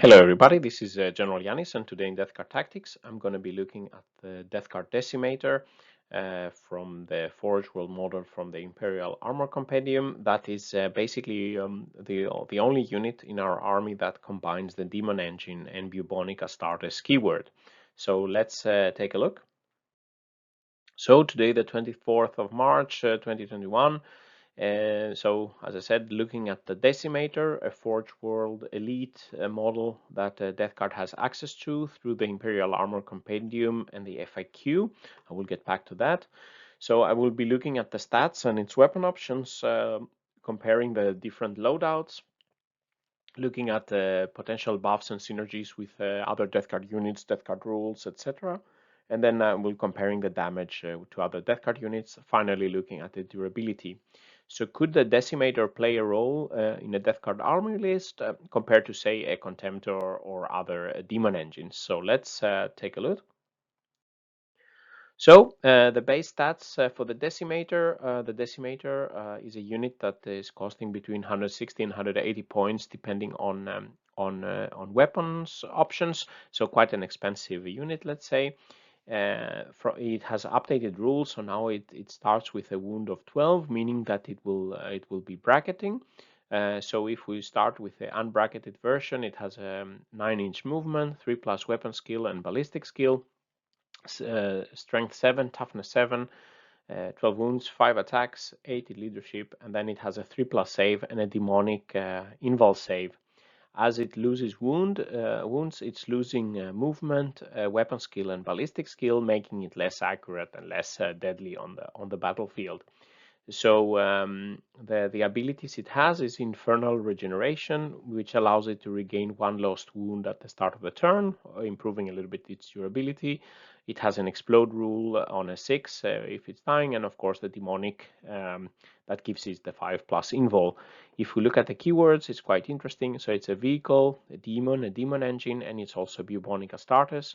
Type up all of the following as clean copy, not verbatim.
Hello everybody, this is General Yanis, and today in Death Card Tactics I'm going to be looking at the Death Card Decimator from the Forge World model from the Imperial Armor Compendium. That is basically the only unit in our army that combines the Daemon engine and Bubonic Astartes keyword. So let's take a look. So today the 24th of March 2021. So, as I said, looking at the Decimator, a Forge World Elite model that Death Card has access to through the Imperial Armor Compendium and the FAQ. I will get back to that. So I will be looking at the stats and its weapon options, comparing the different loadouts, looking at the potential buffs and synergies with other Death Card units, Death Card rules, etc. And then we'll comparing the damage to other Death Card units, finally looking at the durability. So could the Decimator play a role in a Death Card army list compared to, say, a Contemptor or other Demon engines? So let's take a look. So the base stats for the Decimator is a unit that is costing between 160 and 180 points, depending on weapons options. So quite an expensive unit, let's say. It has updated rules, so now it starts with a wound of 12, meaning that it will be bracketing. So if we start with the unbracketed version, it has a 9-inch movement, 3+ weapon skill and ballistic skill, strength 7, toughness 7, 12 wounds, 5 attacks, 80 leadership, and then it has a 3+ save and a demonic invul save. As it loses wounds, it's losing movement, weapon skill, and ballistic skill, making it less accurate and less deadly on the battlefield. So the abilities it has is Infernal Regeneration, which allows it to regain 1 lost wound at the start of the turn, improving a little bit its durability. It has an Explode rule on a 6 if it's dying, and of course the Demonic that gives it the 5+ invul. If we look at the keywords, it's quite interesting. So it's a vehicle, a demon engine, and it's also Bubonic Astartes,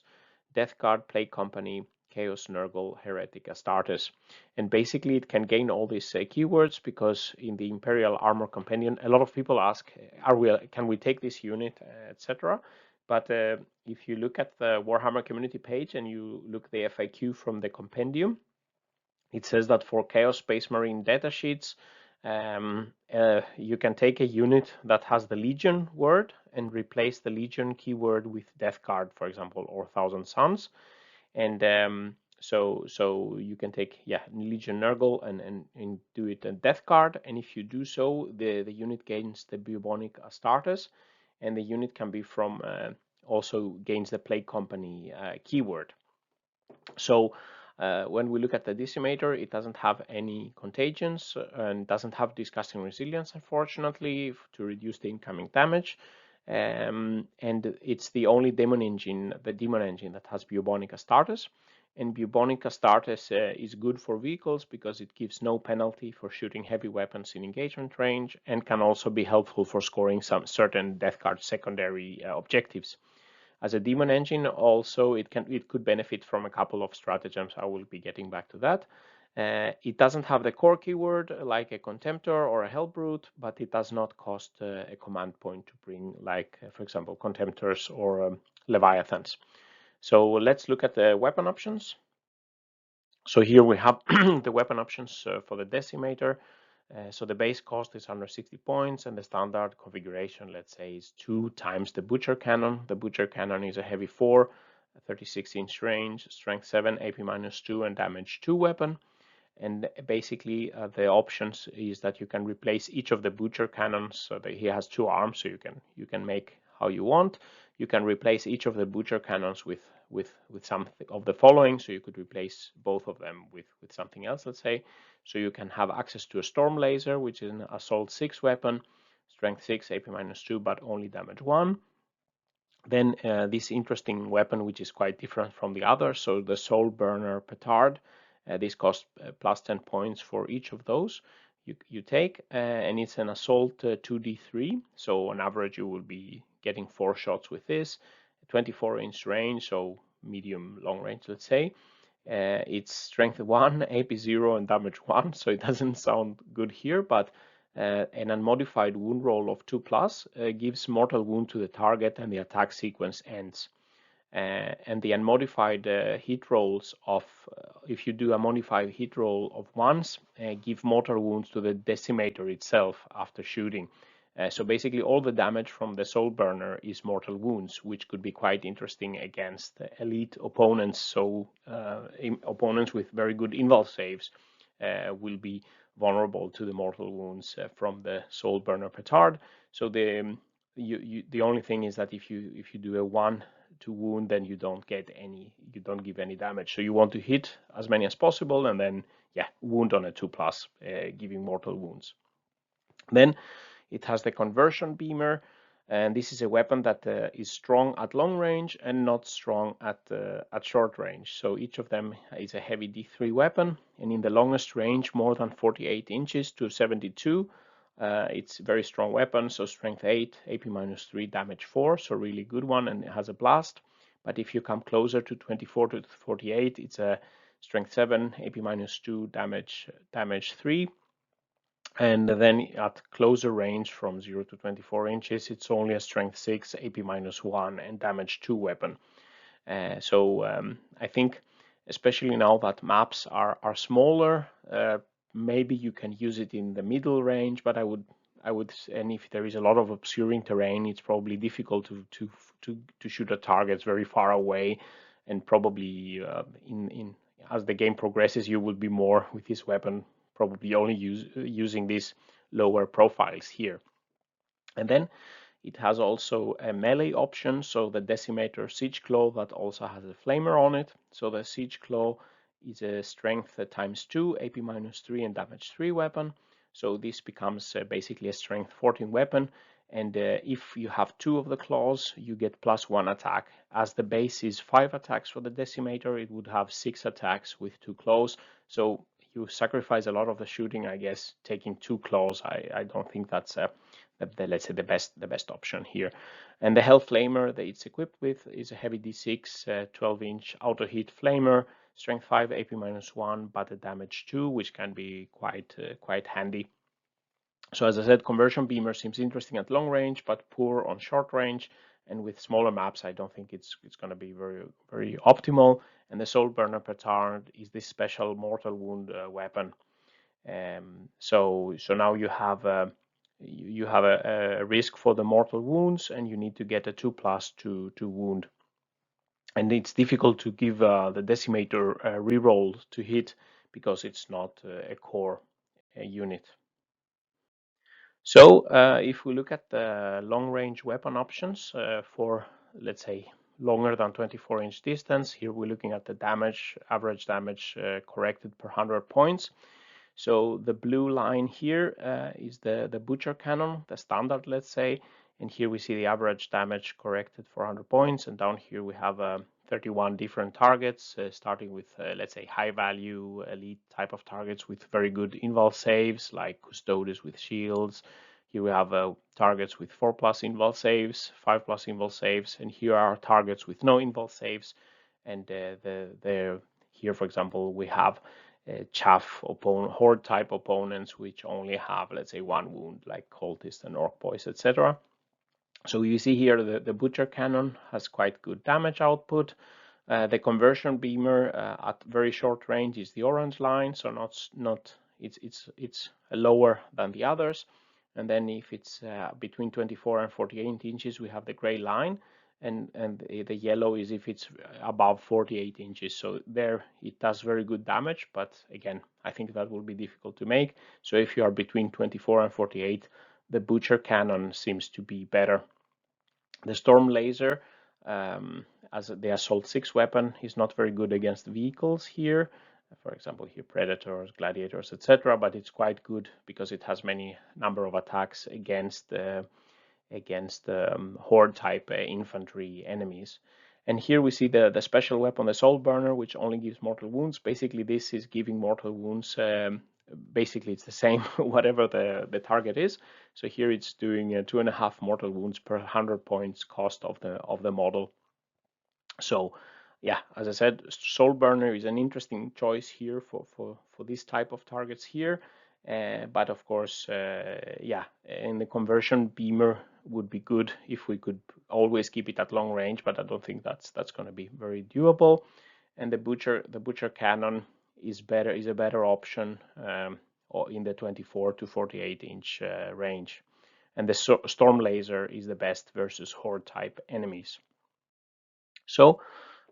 Death Card, Plague Company, Chaos Nurgle, Heretic, Astartes. And basically it can gain all these keywords because in the Imperial Armor Companion, a lot of people ask, can we take this unit, etc. But if you look at the Warhammer community page and you look the FAQ from the compendium, it says that for Chaos Space Marine datasheets, you can take a unit that has the Legion word and replace the Legion keyword with Death Card, for example, or Thousand Suns. And so you can take Legion Nurgle and do it a Death Card, and if you do so, the unit gains the Bubonic Astartes, and the unit can be from also gains the Plague Company keyword. So when we look at the Decimator, it doesn't have any contagions and doesn't have Disgusting Resilience, unfortunately, to reduce the incoming damage. And it's the only Demon engine that has Bubonic Astartes. And Bubonic Astartes is good for vehicles because it gives no penalty for shooting heavy weapons in engagement range, and can also be helpful for scoring some certain Death Card secondary objectives. As a Demon engine, also it could benefit from a couple of stratagems. I will be getting back to that. It doesn't have the core keyword like a Contemptor or a Hellbrute, but it does not cost a command point to bring, like, for example, Contemptors or Leviathans. So let's look at the weapon options. So here we have the weapon options for the Decimator. So the base cost is 160 points, and the standard configuration, let's say, is 2 times the Butcher Cannon. The Butcher Cannon is a heavy 4, 36-inch range, strength 7, AP -2, and damage 2 weapon. And basically the options is that you can replace each of the Butcher Cannons. So that he has 2 arms, so you can make how you want. You can replace each of the Butcher Cannons with something of the following. So you could replace both of them with something else, let's say. So you can have access to a Storm Laser, which is an Assault 6 weapon, strength 6, AP -2, but only damage 1. Then this interesting weapon, which is quite different from the others, so the Soulbruner Petard. This costs plus 10 points for each of those you take, and it's an Assault 2d3, so on average you will be getting 4 shots with this, 24-inch range, so medium long range, let's say. It's strength 1, AP 0, and damage 1, so it doesn't sound good here, but an unmodified wound roll of 2+, gives mortal wound to the target and the attack sequence ends. And the unmodified hit rolls of, if you do a modified hit roll of once, give mortal wounds to the Decimator itself after shooting. So basically all the damage from the Soulburner is mortal wounds, which could be quite interesting against elite opponents. So opponents with very good invul saves will be vulnerable to the mortal wounds from the Soulburner Petard. So the only thing is that if you do a 1 to wound, then you don't give any damage. So you want to hit as many as possible, and then wound on a 2+, giving mortal wounds. Then it has the conversion beamer, and this is a weapon that is strong at long range and not strong at short range. So each of them is a heavy D3 weapon, and in the longest range, more than 48 inches to 72. It's a very strong weapon, so strength 8, AP -3, damage 4, so really good one, and it has a blast. But if you come closer to 24 to 48, it's a strength 7, AP -2, damage 3. And then at closer range from 0 to 24 inches, it's only a strength 6, AP -1, and damage 2 weapon. So I think, especially now that maps are smaller, maybe you can use it in the middle range, but I would, and if there is a lot of obscuring terrain, it's probably difficult to shoot at targets very far away, and probably as the game progresses, you will be more with this weapon, probably only using these lower profiles here. And then it has also a melee option, so the Decimator Siege Claw that also has a flamer on it. So the Siege Claw is a strength ×2, AP -3, and damage 3 weapon. So this becomes basically a strength 14 weapon. And if you have 2 of the claws, you get +1 attack. As the base is 5 attacks for the Decimator, it would have 6 attacks with 2 claws. So you sacrifice a lot of the shooting, I guess, taking 2 claws. I don't think that's let's say the best option here. And the Hell Flamer that it's equipped with is a heavy D6 12-inch auto hit flamer, strength 5, AP -1, but a damage 2, which can be quite handy. So as I said, conversion beamer seems interesting at long range, but poor on short range. And with smaller maps, I don't think it's going to be very optimal. And the Soulburner Petard is this special mortal wound weapon. So now you have a risk for the mortal wounds, and you need to get a 2+ to wound. And it's difficult to give the Decimator reroll to hit because it's not a core unit. So if we look at the long-range weapon options for, let's say, longer than 24-inch distance, here we're looking at the average damage corrected per 100 points. So the blue line here is the Butcher Cannon, the standard, let's say, and here we see the average damage corrected for 100 points, and down here we have 31 different targets, starting with, let's say, high-value elite type of targets with very good invul saves, like Custodes with shields. Here we have targets with 4+ invul saves, 5+ invul saves, and here are targets with no invul saves. And here, for example, we have chaff horde type opponents which only have, let's say, 1 wound, like cultists and orc boys, etc. So you see here the Butcher Cannon has quite good damage output. The conversion beamer at very short range is the orange line, so it's lower than the others. And then if it's between 24 and 48 inches, we have the gray line, and the yellow is if it's above 48 inches. So there it does very good damage, but again, I think that will be difficult to make. So if you are between 24 and 48, the Butcher Cannon seems to be better. The Storm Laser, as the Assault 6 weapon, is not very good against vehicles here. For example, here Predators, Gladiators, etc. But it's quite good because it has many number of attacks against horde type infantry enemies. And here we see the special weapon, the Soulburner, which only gives mortal wounds. Basically, this is giving mortal wounds. Basically, it's the same whatever the target is. So here it's doing 2.5 mortal wounds per 100 points cost of the model. So yeah, as I said, Soulburner is an interesting choice here for this type of targets here. But of course, yeah, in the conversion, beamer would be good if we could always keep it at long range, but I don't think that's going to be very doable. And the butcher cannon is a better option or in the 24 to 48 inch range. And the storm laser is the best versus horde type enemies. So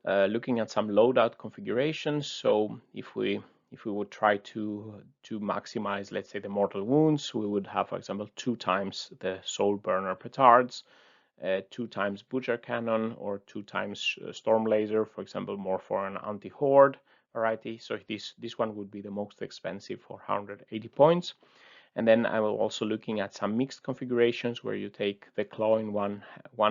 looking at some loadout configurations, so if we would try to maximize, let's say, the mortal wounds, we would have, for example, 2 times the Soulbruner Petards, 2 times Butcher Cannon, or 2 times Storm Laser, for example, more for an anti-horde variety. So this one would be the most expensive for 180 points. And then I will also looking at some mixed configurations where you take the claw in one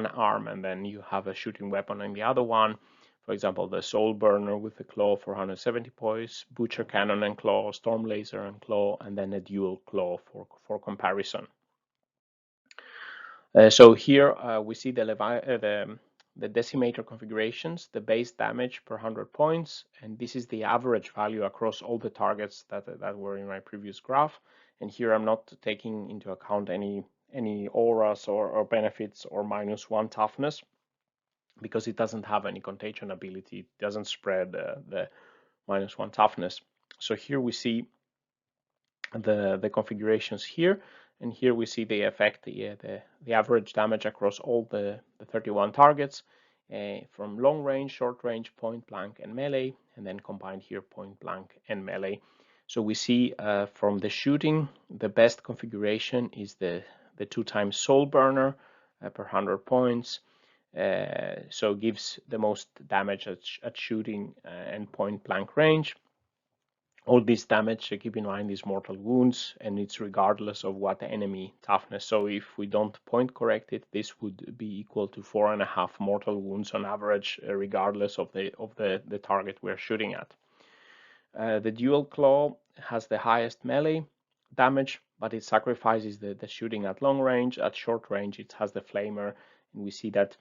arm and then you have a shooting weapon in the other one. For example, the Soulburner with the claw for 170 points, Butcher Cannon and claw, Storm Laser and claw, and then a dual claw for comparison. So here we see the Decimator configurations, the base damage per 100 points, and this is the average value across all the targets that were in my previous graph. And here I'm not taking into account any auras or benefits or -1 toughness, because it doesn't have any contagion ability. It doesn't spread the -1 toughness. So here we see the configurations here, and here we see the effect, the average damage across all the 31 targets from long range, short range, point blank, and melee, and then combined here point blank and melee. So we see from the shooting, the best configuration is the 2 times Soulburner per 100 points. So gives the most damage at shooting and point blank range. All this damage, keep in mind, is mortal wounds, and it's regardless of what enemy toughness. So if we don't point correct it, this would be equal to 4.5 mortal wounds on average, regardless of the target we're shooting at. The dual claw has the highest melee damage, but it sacrifices the shooting at long range. At short range, it has the flamer, and we see that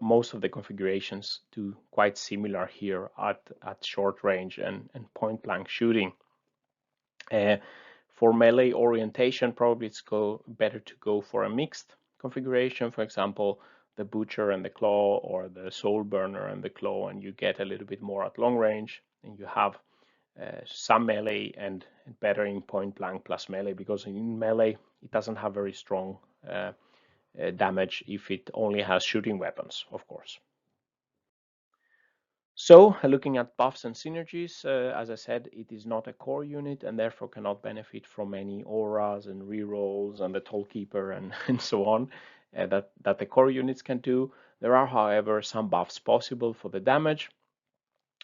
most of the configurations do quite similar here at short range and point blank shooting. For melee orientation, probably it's better to go for a mixed configuration. For example, the Butcher and the Claw, or the Soulburner and the Claw, and you get a little bit more at long range, and you have some melee and better in point blank plus melee, because in melee it doesn't have very strong damage if it only has shooting weapons, of course. So looking at buffs and synergies, as I said, it is not a core unit and therefore cannot benefit from any auras and rerolls and the Tollkeeper and so on that the core units can do. There are, however, some buffs possible for the damage.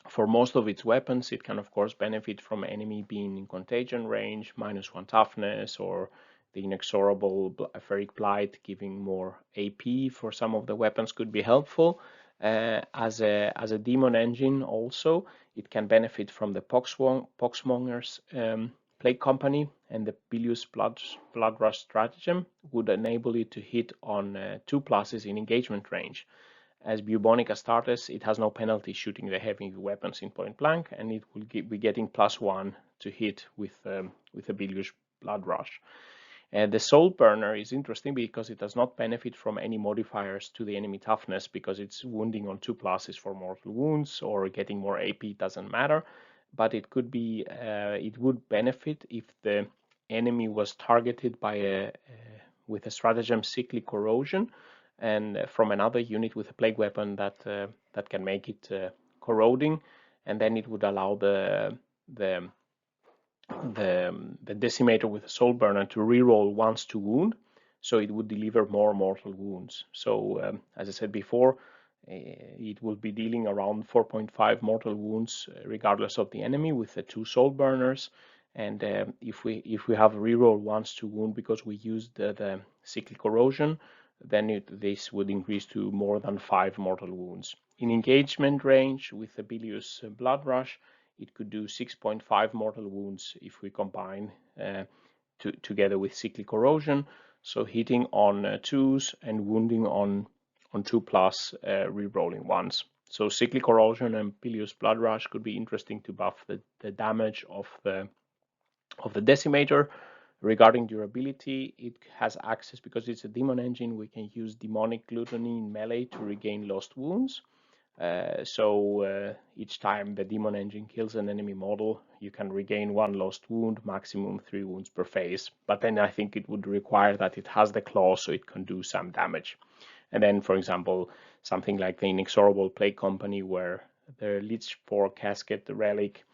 For most of its weapons, it can of course benefit from enemy being in contagion range, -1 toughness, or the inexorable Ferric Blight giving more AP for some of the weapons could be helpful. As a demon engine also, it can benefit from the Poxmonger's Plague Company, and the Bilious Blood Rush stratagem would enable it to hit on 2 pluses in engagement range. As Bubonic Astartes, it has no penalty shooting the heavy weapons in point blank, and it will be getting +1 to hit with a Bilious Blood Rush. The Soulburner is interesting because it does not benefit from any modifiers to the enemy toughness, because it's wounding on 2 pluses for mortal wounds, or getting more AP doesn't matter. But it could be, it would benefit if the enemy was targeted by with a stratagem Cyclic Corrosion, and from another unit with a plague weapon that can make it corroding, and then it would allow the Decimator with a Soulburner to reroll once to wound, so it would deliver more mortal wounds. So as I said before, it will be dealing around 4.5 mortal wounds regardless of the enemy with the 2 Soulburners. And if we have reroll once to wound because we used the Cyclic Corrosion, then this would increase to more than 5 mortal wounds. In engagement range with the Bilious Blood Rush, it could do 6.5 mortal wounds if we combine together with Cyclic Corrosion, so hitting on 2s and wounding on 2 plus rerolling 1s. So Cyclic Corrosion and Bilious Blood Rush could be interesting to buff the damage of the Decimator. Regarding durability, it has access, because it's a demon engine, we can use demonic gluttony in melee to regain lost wounds. So each time the demon engine kills an enemy model, you can regain 1 lost wound, maximum 3 wounds per phase. But then I think it would require that it has the claw so it can do some damage. And then, for example, something like the Inexorable Plague Company, where the Lich 4 Casket Relic,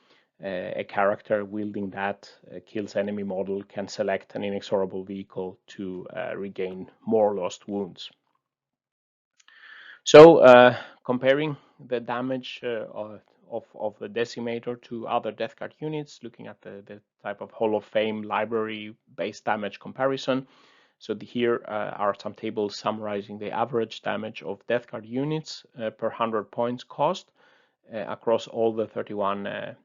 a character wielding that kills enemy model, can select an inexorable vehicle to regain more lost wounds. So comparing the damage of the Decimator to other Death Guard units, looking at the type of Hall of Fame library-based damage comparison. So here are some tables summarizing the average damage of Death Guard units per 100 points cost across all the 31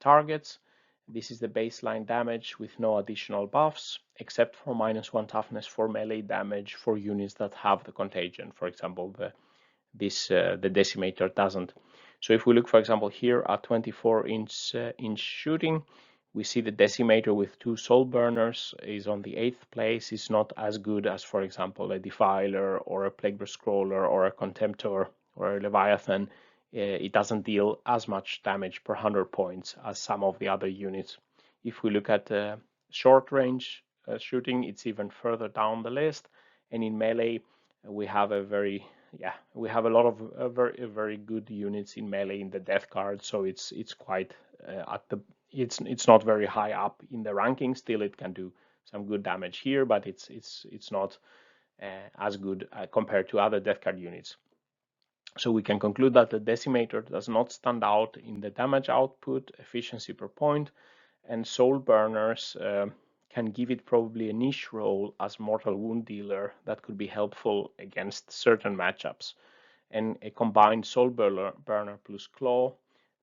targets. This is the baseline damage with no additional buffs, except for -1 toughness for melee damage for units that have the contagion. For example, the Decimator doesn't. So if we look, for example, here at 24-inch shooting, we see the Decimator with 2 Soulburners is on the 8th place. It's not as good as, for example, a Defiler or a Plagueburst Scroller or a Contemptor or a Leviathan. It doesn't deal as much damage per 100 points as some of the other units. If we look at short range shooting, it's even further down the list. And in melee, we have a lot of very good units in melee in the Death Guard. So it's quite it's not very high up in the ranking. Still, it can do some good damage here, but it's not as good compared to other Death Guard units. So we can conclude that the Decimator does not stand out in the damage output, efficiency per point, and Soulburners can give it probably a niche role as mortal wound dealer that could be helpful against certain matchups. And a combined Soulburner plus Claw,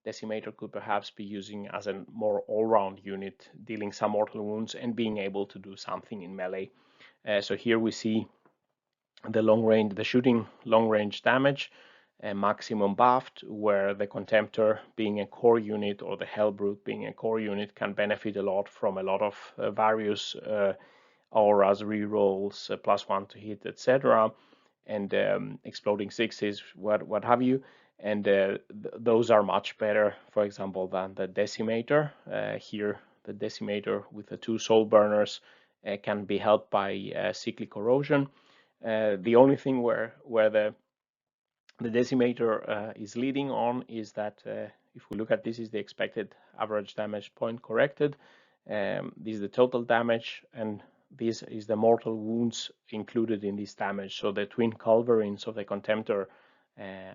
Decimator could perhaps be using as a more all-round unit, dealing some mortal wounds and being able to do something in melee. So here we see the shooting long-range damage, maximum buffed, where the Contemptor being a core unit or the Hellbrute being a core unit can benefit a lot from a lot of various auras, rerolls, +1 to hit, etc., and exploding sixes, what have you. And those are much better, for example, than the Decimator. Here, the Decimator with the 2 Soulburners can be helped by cyclic corrosion. The only thing where the Decimator is leading on is that if we look at this is the expected average damage point corrected. This is the total damage, and this is the mortal wounds included in this damage. So the twin culverins of the Contemptor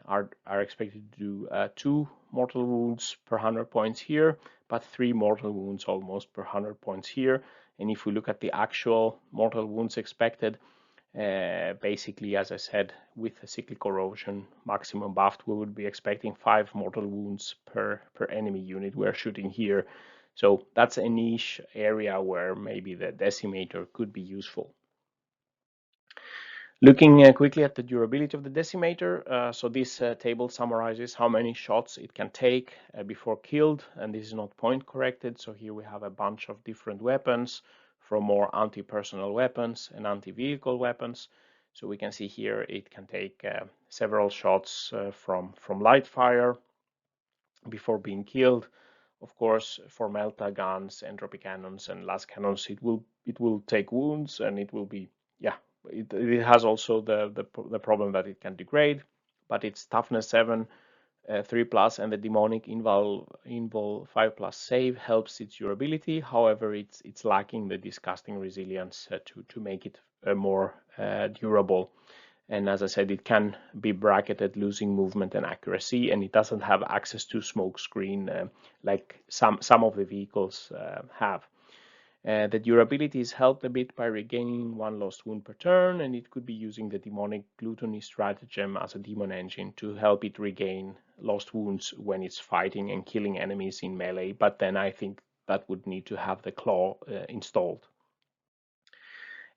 are expected to do 2 mortal wounds per 100 points here, but 3 mortal wounds almost per 100 points here. And if we look at the actual mortal wounds expected, basically, as I said, with a cyclic corrosion maximum buffed, we would be expecting 5 mortal wounds per enemy unit we're shooting here. So that's a niche area where maybe the Decimator could be useful. Looking quickly at the durability of the Decimator, so this table summarizes how many shots it can take before killed, and this is not point corrected. So here we have a bunch of different weapons, from more anti-personnel weapons and anti-vehicle weapons. So we can see here it can take several shots from light fire before being killed. Of course, for melta guns, entropy cannons, and las cannons, it will take wounds, and it will be it has also the problem that it can degrade, but its toughness 7, 3+, and the demonic invul 5+ save helps its durability. However, it's lacking the disgusting resilience to make it more durable. And as I said, it can be bracketed, losing movement and accuracy, and it doesn't have access to smoke screen like some of the vehicles have. The durability is helped a bit by regaining 1 lost wound per turn, and it could be using the demonic gluttony stratagem as a demon engine to help it regain lost wounds when it's fighting and killing enemies in melee. But then I think that would need to have the claw installed.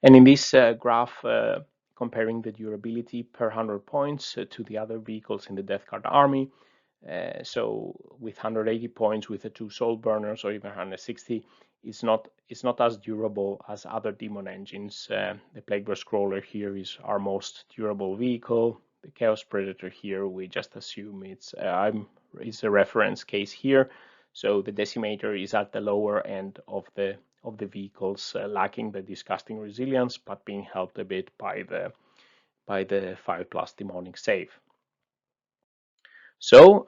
And in this graph, comparing the durability per 100 points to the other vehicles in the Death Guard army. So with 180 points with the 2 Soulburners, or even 160, it's not as durable as other Daemon engines. The Plagueburst Crawler here is our most durable vehicle. The Chaos Predator here, we just assume it's a reference case here. So the Decimator is at the lower end of the vehicles, lacking the disgusting resilience, but being helped a bit by the 5+ demonic save. So,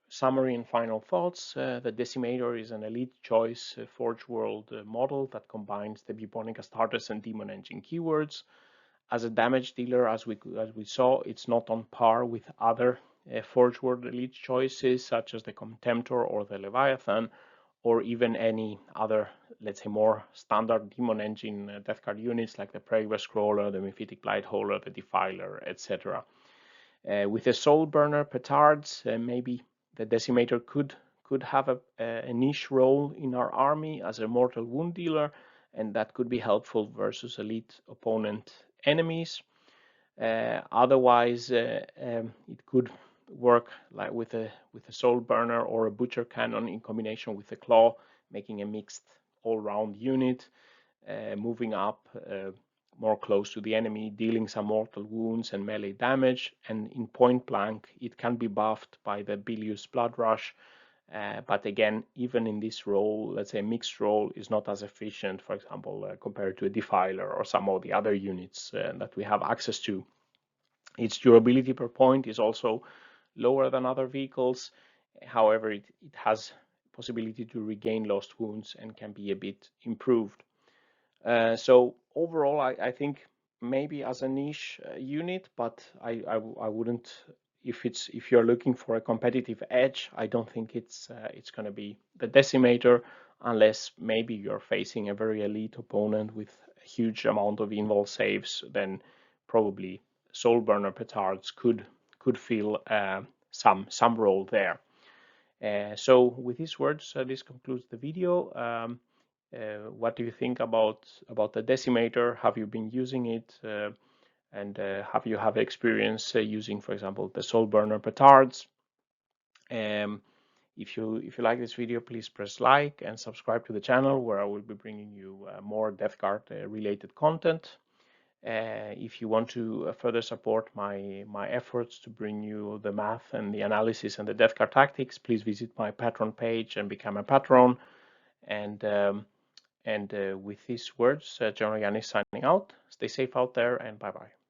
summary and final thoughts. The Decimator is an elite choice Forge World model that combines the Bubonic, Astartes, and Daemon engine keywords. As a damage dealer, as we saw, it's not on par with other Forge World elite choices, such as the Contemptor or the Leviathan, or even any other, let's say, more standard Daemon engine death card units like the Plagueburst Crawler, the Mephitic Blightholder, the Defiler, etc. With the Soulbruner Petards, maybe the Decimator could have a niche role in our army as a mortal wound dealer, and that could be helpful versus elite opponent enemies. Otherwise, it could work like with a Soulburner or a Butcher Cannon in combination with a Claw, making a mixed all-round unit, moving up more close to the enemy, dealing some mortal wounds and melee damage, and in point blank it can be buffed by the Bilious Blood Rush, but again, even in this role, let's say mixed role, is not as efficient, for example, compared to a Defiler or some of the other units that we have access to. Its durability per point is also lower than other vehicles. However, it has possibility to regain lost wounds and can be a bit improved. So overall, I think maybe as a niche unit, but I wouldn't. If you're looking for a competitive edge, I don't think it's going to be the Decimator, unless maybe you're facing a very elite opponent with a huge amount of invul saves. Then probably Soulburner Petards could fill some role there. So with these words, this concludes the video. What do you think about the Decimator? Have you been using it? And have you have experience using, for example, the Soulburner Petards? If you like this video, please press like and subscribe to the channel, where I will be bringing you more Death Guard related content. If you want to further support my efforts to bring you the math and the analysis and the Death Guard tactics, please visit my Patreon page and become a patron. And with these words, General Yannis signing out. Stay safe out there, and bye-bye.